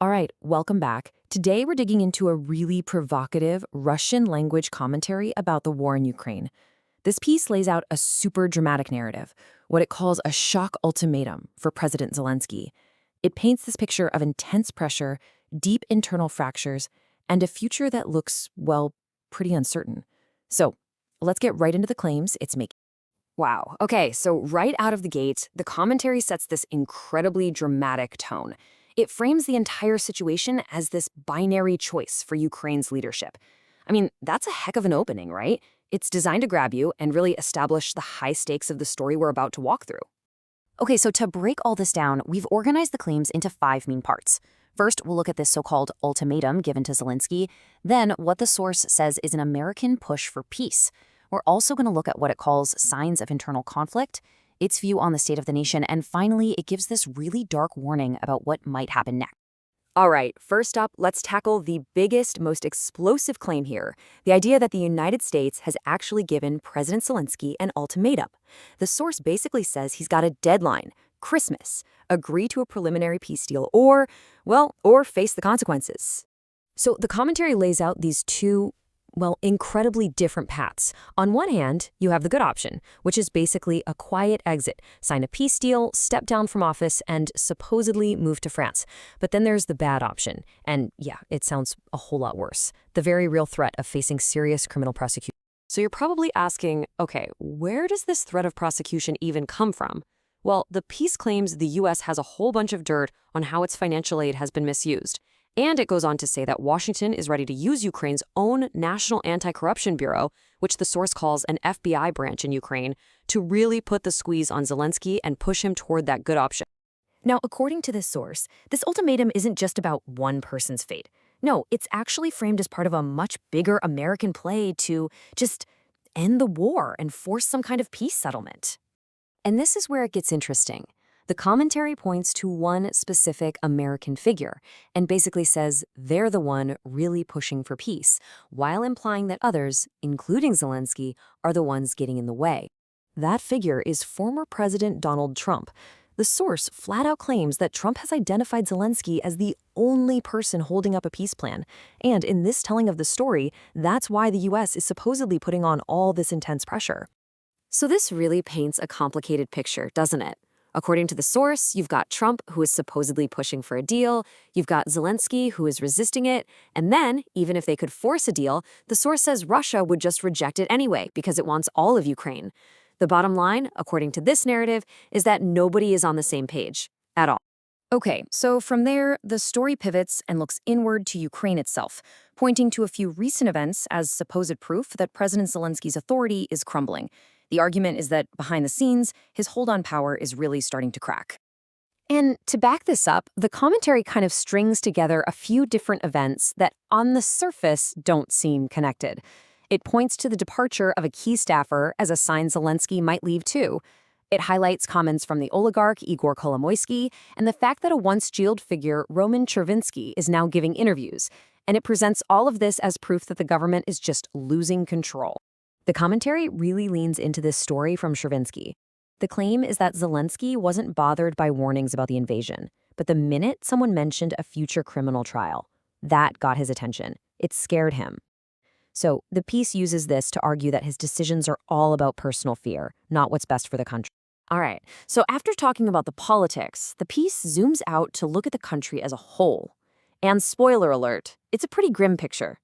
All right, welcome back. Today we're digging into a really provocative Russian language commentary about the war in Ukraine. This piece lays out a super dramatic narrative, what it calls a shock ultimatum for President Zelenskyy. It paints this picture of intense pressure, deep internal fractures, and a future that looks, well, pretty uncertain. So, let's get right into the claims it's making. Wow. Okay, so right out of the gate, the commentary sets this incredibly dramatic tone. It frames the entire situation as this binary choice for Ukraine's leadership. I mean, that's a heck of an opening, right? It's designed to grab you and really establish the high stakes of the story we're about to walk through. Okay, so to break all this down, we've organized the claims into 5 main parts. First, we'll look at this so-called ultimatum given to Zelenskyy, then what the source says is an American push for peace. We're also going to look at what it calls signs of internal conflict, its view on the state of the nation, and finally, it gives this really dark warning about what might happen next. All right, first up, let's tackle the biggest, most explosive claim here, the idea that the United States has actually given President Zelenskyy an ultimatum. The source basically says he's got a deadline, Christmas, agree to a preliminary peace deal, or face the consequences. So the commentary lays out these two incredibly different paths. On one hand, you have the good option, which is basically a quiet exit, sign a peace deal, step down from office, and supposedly move to France. But then there's the bad option, and yeah, it sounds a whole lot worse. The very real threat of facing serious criminal prosecution. So you're probably asking, okay, where does this threat of prosecution even come from? Well, the piece claims the U.S. has a whole bunch of dirt on how its financial aid has been misused. And it goes on to say that Washington is ready to use Ukraine's own National Anti-Corruption Bureau, which the source calls an FBI branch in Ukraine, to really put the squeeze on Zelenskyy and push him toward that good option. Now, according to this source, this ultimatum isn't just about one person's fate. No, it's actually framed as part of a much bigger American play to just end the war and force some kind of peace settlement. And this is where it gets interesting. The commentary points to one specific American figure and basically says they're the one really pushing for peace, while implying that others, including Zelenskyy, are the ones getting in the way. That figure is former President Donald Trump. The source flat out claims that Trump has identified Zelenskyy as the only person holding up a peace plan. And in this telling of the story, that's why the U.S. is supposedly putting on all this intense pressure. So this really paints a complicated picture, doesn't it? According to the source, you've got Trump, who is supposedly pushing for a deal, you've got Zelenskyy, who is resisting it, and then, even if they could force a deal, the source says Russia would just reject it anyway because it wants all of Ukraine. The bottom line, according to this narrative, is that nobody is on the same page at all. Okay, so from there, the story pivots and looks inward to Ukraine itself, pointing to a few recent events as supposed proof that President Zelenskyy's authority is crumbling. The argument is that behind the scenes, his hold on power is really starting to crack. And to back this up, the commentary kind of strings together a few different events that on the surface don't seem connected. It points to the departure of a key staffer as a sign Zelenskyy might leave too. It highlights comments from the oligarch Igor Kolomoisky and the fact that a once jailed figure, Roman Chervinsky, is now giving interviews. And it presents all of this as proof that the government is just losing control. The commentary really leans into this story from Chervinsky. The claim is that Zelenskyy wasn't bothered by warnings about the invasion, but the minute someone mentioned a future criminal trial, that got his attention. It scared him. So the piece uses this to argue that his decisions are all about personal fear, not what's best for the country. All right, so after talking about the politics, the piece zooms out to look at the country as a whole. And spoiler alert, it's a pretty grim picture.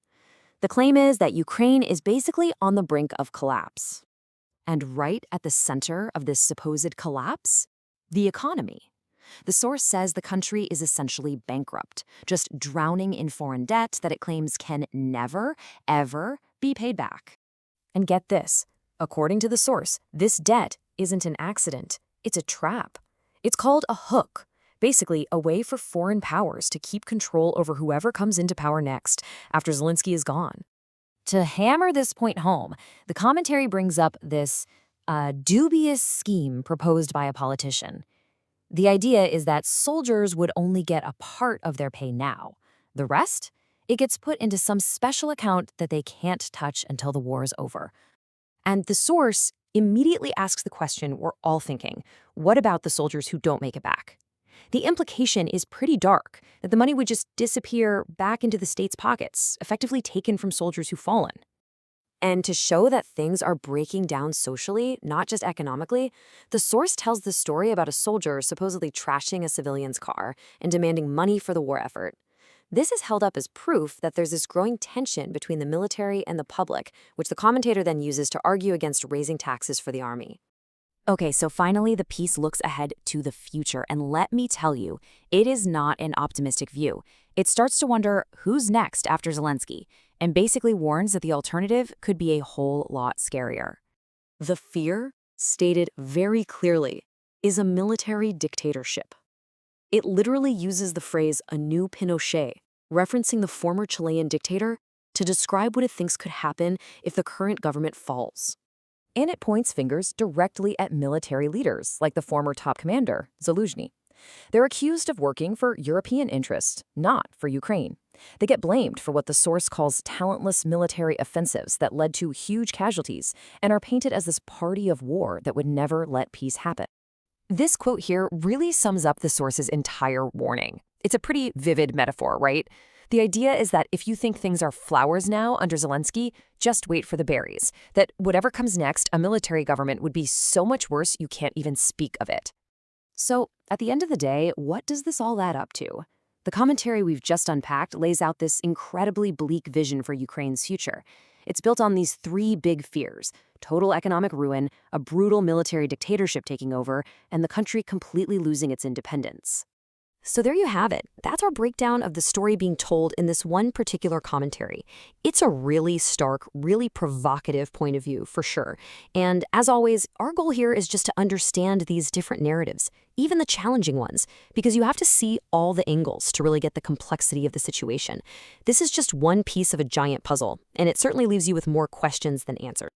The claim is that Ukraine is basically on the brink of collapse. And right at the center of this supposed collapse, the economy. The source says the country is essentially bankrupt, just drowning in foreign debt that it claims can never, ever be paid back. And get this, according to the source, this debt isn't an accident, it's a trap. It's called a hook. Basically, a way for foreign powers to keep control over whoever comes into power next after Zelenskyy is gone. To hammer this point home, the commentary brings up this dubious scheme proposed by a politician. The idea is that soldiers would only get a part of their pay now. The rest? It gets put into some special account that they can't touch until the war is over. And the source immediately asks the question we're all thinking, what about the soldiers who don't make it back? The implication is pretty dark, that the money would just disappear back into the state's pockets, effectively taken from soldiers who've fallen. And to show that things are breaking down socially, not just economically, the source tells the story about a soldier supposedly trashing a civilian's car and demanding money for the war effort. This is held up as proof that there's this growing tension between the military and the public, which the commentator then uses to argue against raising taxes for the army. Okay, so finally the piece looks ahead to the future, and let me tell you, it is not an optimistic view. It starts to wonder who's next after Zelenskyy, and basically warns that the alternative could be a whole lot scarier. The fear, stated very clearly, is a military dictatorship. It literally uses the phrase "a new Pinochet," referencing the former Chilean dictator, to describe what it thinks could happen if the current government falls. And it points fingers directly at military leaders, like the former top commander, Zelenskyy. They're accused of working for European interests, not for Ukraine. They get blamed for what the source calls talentless military offensives that led to huge casualties and are painted as this party of war that would never let peace happen. This quote here really sums up the source's entire warning. It's a pretty vivid metaphor, right? The idea is that if you think things are flowers now under Zelenskyy, just wait for the berries. That whatever comes next, a military government would be so much worse you can't even speak of it. So, at the end of the day, what does this all add up to? The commentary we've just unpacked lays out this incredibly bleak vision for Ukraine's future. It's built on these three big fears: total economic ruin, a brutal military dictatorship taking over, and the country completely losing its independence. So there you have it. That's our breakdown of the story being told in this one particular commentary. It's a really stark, really provocative point of view, for sure. And as always, our goal here is just to understand these different narratives, even the challenging ones, because you have to see all the angles to really get the complexity of the situation. This is just one piece of a giant puzzle, and it certainly leaves you with more questions than answers.